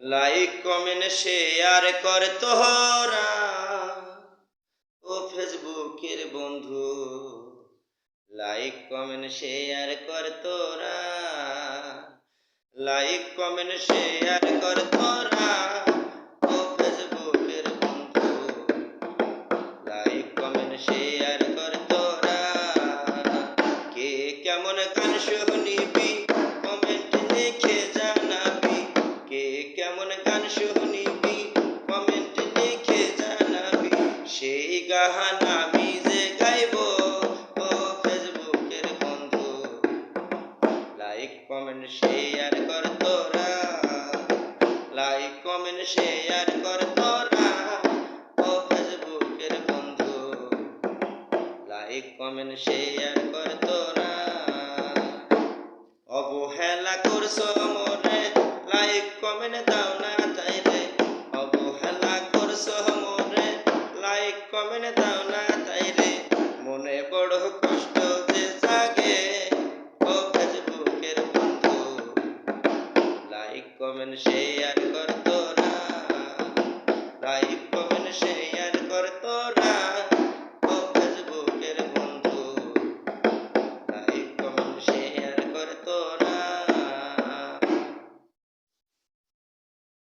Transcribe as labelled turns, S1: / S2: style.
S1: Like comment share কর তোরা ও ফেসবুকের বন্ধু। লাইক কমেন্ট শেয়ার কর তোরা, লাইক কমেন্ট শেয়ার কর তোরা ও ফেসবুকের বন্ধু। লাইক কমেন্ট শেয়ার কর তোরা। কে কেমন গান শুনিবি কমেন্ট লিখে জানাবি। কে কেমন গান শুনিবি কমেন্ট লিখে জানাবি। সেই গান আমি যে গাইব ও ফেসবুকের বন্ধু। লাইক কমেন্ট শেয়ার কর তোরা, লাইক কমেন্ট শেয়ার কর তোরা ও ফেসবুকের বন্ধু। লাইক কমেন্ট শেয়ার কর তোরা। অবহেলা করছো মনে, লাইক কমেন্ট দাও না তাইলে। অবহেলা করছো মনে, লাইক কমেন্ট দাও না তাইলে। মনে বড় কষ্ট যে জাগে ও ফেসবুকের বন্ধু। লাইক কমেন্ট শেয়ার কর তোরা, লাইক কমেন্ট শেয়ার